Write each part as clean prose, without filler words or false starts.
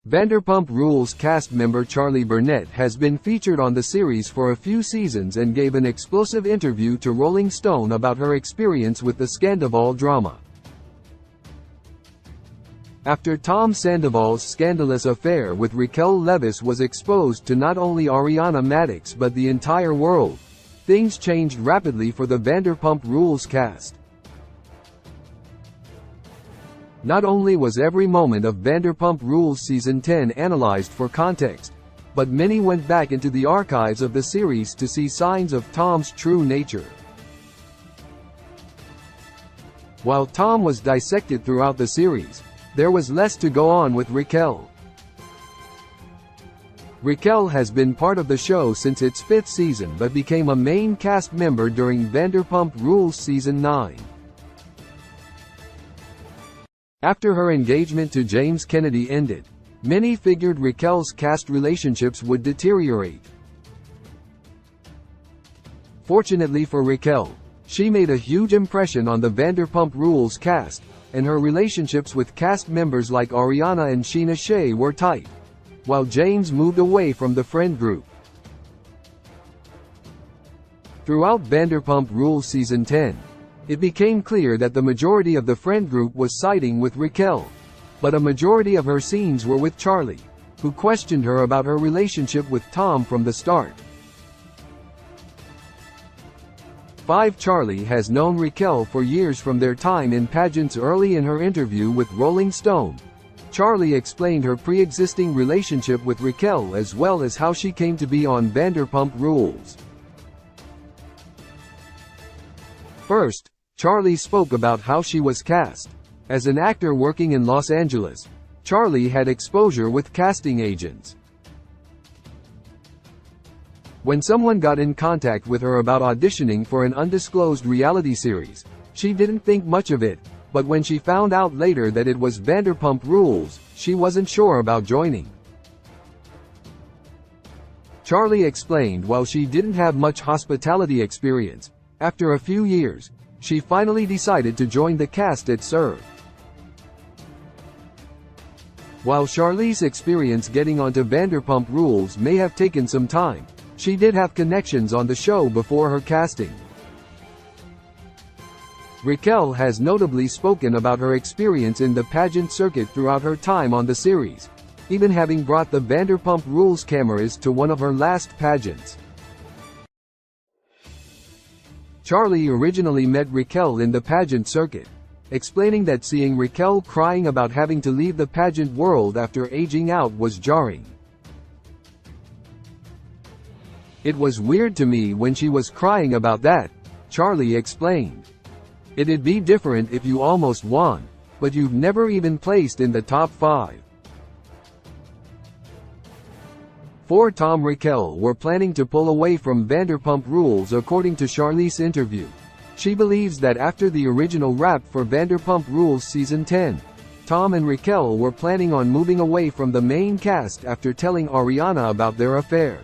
Vanderpump Rules cast member Charli Burnett has been featured on the series for a few seasons and gave an explosive interview to Rolling Stone about her experience with the Scandoval drama. After Tom Sandoval's scandalous affair with Raquel Leviss was exposed to not only Ariana Madix but the entire world, things changed rapidly for the Vanderpump Rules cast. Not only was every moment of Vanderpump Rules Season 10 analyzed for context, but many went back into the archives of the series to see signs of Tom's true nature. While Tom was dissected throughout the series, there was less to go on with Raquel. Raquel has been part of the show since its 5th season but became a main cast member during Vanderpump Rules Season 9. After her engagement to James Kennedy ended, many figured Raquel's cast relationships would deteriorate. Fortunately for Raquel, she made a huge impression on the Vanderpump Rules cast, and her relationships with cast members like Ariana and Sheena Shea were tight, while James moved away from the friend group. Throughout Vanderpump Rules Season 10, it became clear that the majority of the friend group was siding with Raquel, but a majority of her scenes were with Charli, who questioned her about her relationship with Tom from the start. Charli has known Raquel for years from their time in pageants. Early in her interview with Rolling Stone, Charli explained her pre-existing relationship with Raquel as well as how she came to be on Vanderpump Rules. First, Charli spoke about how she was cast. As an actor working in Los Angeles, Charli had exposure with casting agents. When someone got in contact with her about auditioning for an undisclosed reality series, she didn't think much of it, but when she found out later that it was Vanderpump Rules, she wasn't sure about joining. Charli explained while she didn't have much hospitality experience, after a few years, she finally decided to join the cast at Serve. While Charli's experience getting onto Vanderpump Rules may have taken some time, she did have connections on the show before her casting. Raquel has notably spoken about her experience in the pageant circuit throughout her time on the series, even having brought the Vanderpump Rules cameras to one of her last pageants. Charli originally met Raquel in the pageant circuit, explaining that seeing Raquel crying about having to leave the pageant world after aging out was jarring. "It was weird to me when she was crying about that," Charli explained. "It'd be different if you almost won, but you've never even placed in the top 5. Tom Raquel were planning to pull away from Vanderpump Rules. According to Charli's interview, she believes that after the original wrap for Vanderpump Rules Season 10, Tom and Raquel were planning on moving away from the main cast after telling Ariana about their affair.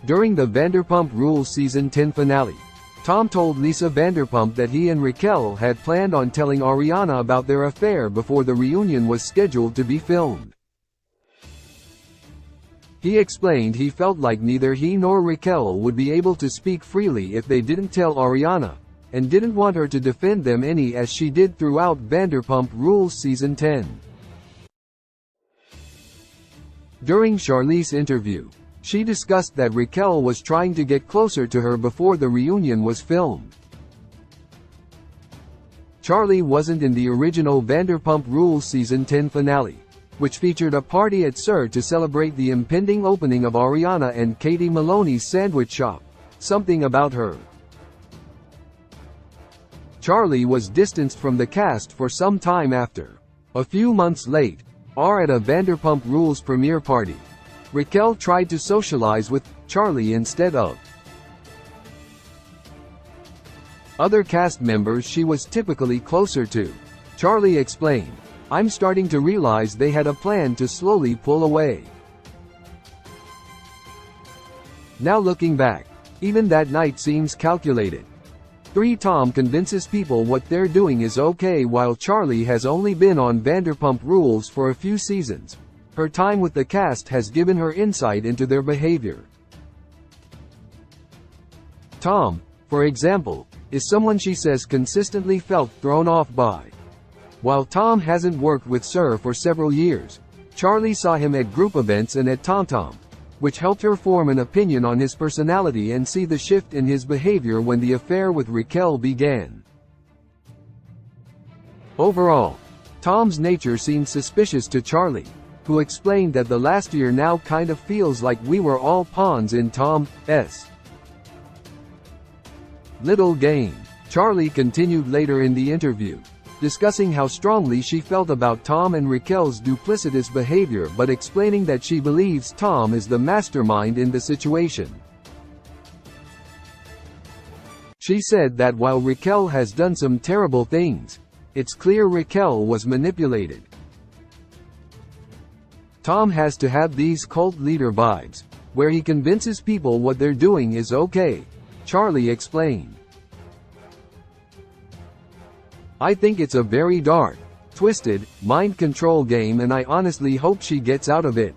During the Vanderpump Rules Season 10 finale, Tom told Lisa Vanderpump that he and Raquel had planned on telling Ariana about their affair before the reunion was scheduled to be filmed. He explained he felt like neither he nor Raquel would be able to speak freely if they didn't tell Ariana, and didn't want her to defend them any as she did throughout Vanderpump Rules Season 10. During Charli's interview, she discussed that Raquel was trying to get closer to her before the reunion was filmed. Charli wasn't in the original Vanderpump Rules Season 10 finale, which featured a party at SUR to celebrate the impending opening of Ariana and Katie Maloney's sandwich shop, Something About Her. Charli was distanced from the cast for some time after. A few months late, at a Vanderpump Rules premiere party, Raquel tried to socialize with Charli instead of other cast members she was typically closer to. Charli explained, "I'm starting to realize they had a plan to slowly pull away. Now looking back, even that night seems calculated." 3. Tom convinces people what they're doing is okay. While Charli has only been on Vanderpump Rules for a few seasons, her time with the cast has given her insight into their behavior. Tom, for example, is someone she says consistently felt thrown off by. While Tom hasn't worked with Sir for several years, Charli saw him at group events and at TomTom, which helped her form an opinion on his personality and see the shift in his behavior when the affair with Raquel began. Overall, Tom's nature seemed suspicious to Charli, who explained that the last year now kind of feels like we were all pawns in Tom's little game. Charli continued later in the interview, discussing how strongly she felt about Tom and Raquel's duplicitous behavior, but explaining that she believes Tom is the mastermind in the situation. She said that while Raquel has done some terrible things, it's clear Raquel was manipulated. Tom has to have these cult leader vibes, where he convinces people what they're doing is okay, Charli explained. I think it's a very dark, twisted, mind control game, and I honestly hope she gets out of it.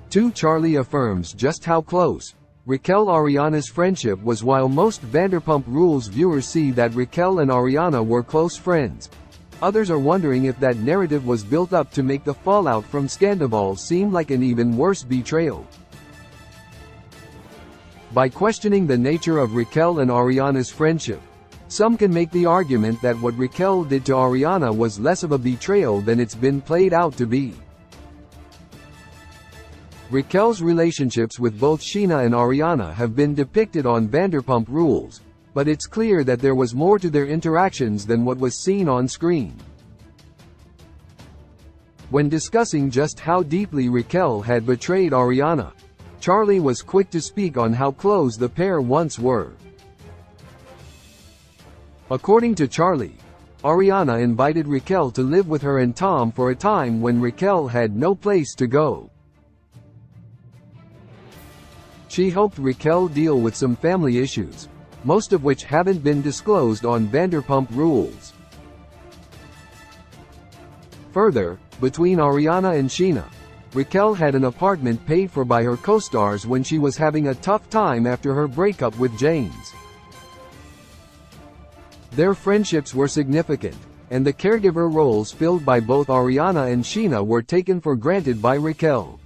2. Charli affirms just how close Raquel-Ariana's friendship was. While most Vanderpump Rules viewers see that Raquel and Ariana were close friends, others are wondering if that narrative was built up to make the fallout from Scandoval seem like an even worse betrayal. By questioning the nature of Raquel and Ariana's friendship, some can make the argument that what Raquel did to Ariana was less of a betrayal than it's been played out to be. Raquel's relationships with both Scheana and Ariana have been depicted on Vanderpump Rules, but it's clear that there was more to their interactions than what was seen on screen. When discussing just how deeply Raquel had betrayed Ariana, Charli was quick to speak on how close the pair once were. According to Charli, Ariana invited Raquel to live with her and Tom for a time when Raquel had no place to go. She helped Raquel deal with some family issues, most of which haven't been disclosed on Vanderpump Rules. Further, between Ariana and Scheana, Raquel had an apartment paid for by her co-stars when she was having a tough time after her breakup with James. Their friendships were significant, and the caregiver roles filled by both Ariana and Scheana were taken for granted by Raquel.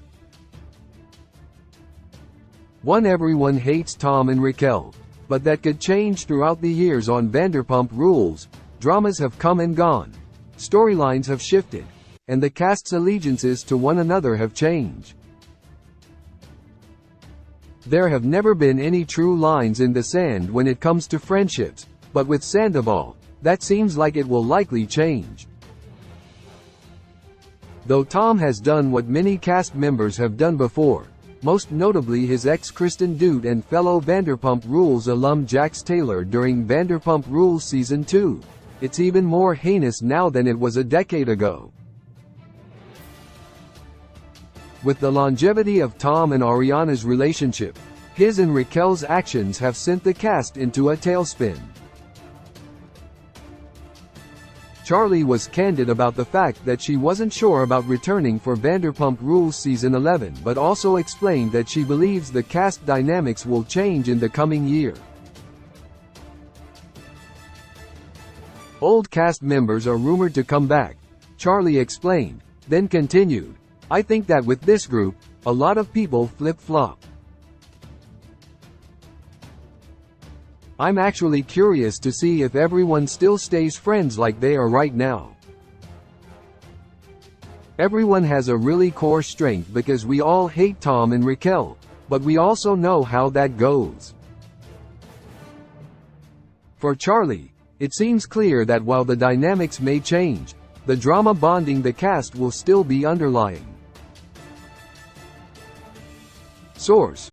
1. Everyone hates Tom and Raquel, but that could change throughout the years on Vanderpump Rules. Dramas have come and gone, storylines have shifted, and the cast's allegiances to one another have changed. There have never been any true lines in the sand when it comes to friendships, but with Scandoval, that seems like it will likely change. Though Tom has done what many cast members have done before, most notably his ex Kristen Doute and fellow Vanderpump Rules alum Jax Taylor during Vanderpump Rules Season 2, it's even more heinous now than it was a decade ago. With the longevity of Tom and Ariana's relationship, his and Raquel's actions have sent the cast into a tailspin. Charli was candid about the fact that she wasn't sure about returning for Vanderpump Rules Season 11, but also explained that she believes the cast dynamics will change in the coming year. Old cast members are rumored to come back, Charli explained, then continued, I think that with this group, a lot of people flip-flop. I'm actually curious to see if everyone still stays friends like they are right now. Everyone has a really core strength because we all hate Tom and Raquel, but we also know how that goes. For Charli, it seems clear that while the dynamics may change, the drama bonding the cast will still be underlying. Source: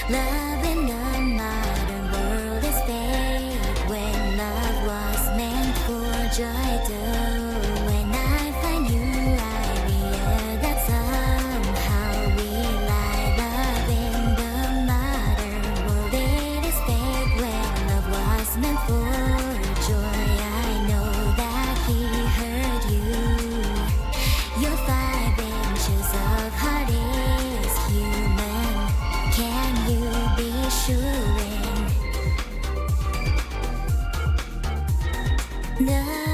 Love in a modern world is fake when love was meant for joy too. When I find you, I realize that somehow we lie. Love in the modern world, it is fake when 나